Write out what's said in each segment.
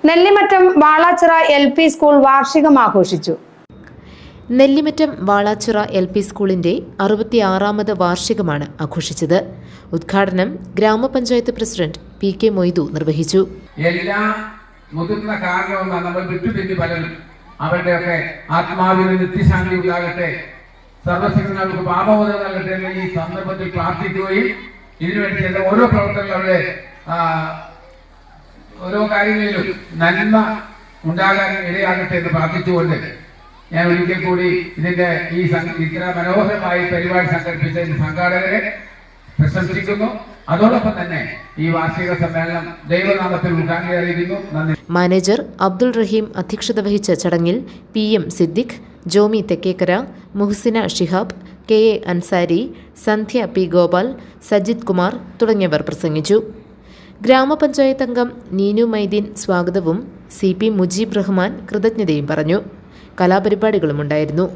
Nellimattam Valachira LP school വാർഷികം ആഘോഷിച്ചു. Nellimattam Valachira LP സ്കൂളിന്റെ 66ാമത് വാർഷികമാണ് ആഘോഷിച്ചത്. ഉദ്ഘാടനം ഗ്രാമപഞ്ചായത്ത് പ്രസിഡന്റ് PK മൊയ്തു നിർവഹിച്ചു. എല്ലാ മുതിർന്ന കാരണവും നമ്മൾ വിട്ടുപിരിഞ്ഞ് പലരും അവരുടെയൊക്കെ ആത്മാവിന് നിത്യശാന്തി ഉണ്ടാകട്ടെ, സർവശക്തങ്ങൾക്ക് പാപബോധം നൽകട്ടെ എന്ന ഈ സന്ദർഭത്തിൽ പ്രാർത്ഥിക്കുകയും ഇതിനുവേണ്ടി ചെയ്ത ഓരോ പ്രവർത്തനങ്ങളുടെ ഓരോ കാര്യങ്ങളിലും നന്മ ഉണ്ടാകാൻ ഇടയാകട്ടെ എന്ന് പ്രാർത്ഥിച്ചുകൊണ്ട് ഞാൻ ഒരിക്കൽ കൂടി ഇതിന്റെ ഇത്ര മനോഹരമായി പരിപാടി സംഘടിപ്പിച്ച സംഘാടകരെ പ്രശംസിക്കുന്നു. അതോടൊപ്പം തന്നെ ഈ വാർഷിക സമ്മേളനം ദൈവനാമത്തിൽ ഉദ്ഘാടനം അറിയിക്കുന്നു. നന്ദി. മാനേജർ അബ്ദുൾ റഹീം അധ്യക്ഷത വഹിച്ച ചടങ്ങിൽ PM സിദ്ദിഖ്, ജോമി തെക്കേക്കര, മുഹ്സിന ഷിഹാബ്, KA അൻസാരി, സന്ധ്യ P ഗോപാൽ, സജിത് കുമാർ തുടങ്ങിയവർ പ്രസംഗിച്ചു. ഗ്രാമപഞ്ചായത്ത് അംഗം നീനു മൈദീൻ സ്വാഗതവും CP മുജീബ് റഹ്മാൻ കൃതജ്ഞതയും പറഞ്ഞു. കലാപരിപാടികളും ഉണ്ടായിരുന്നു.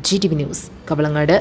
GTV news, Kavalangad.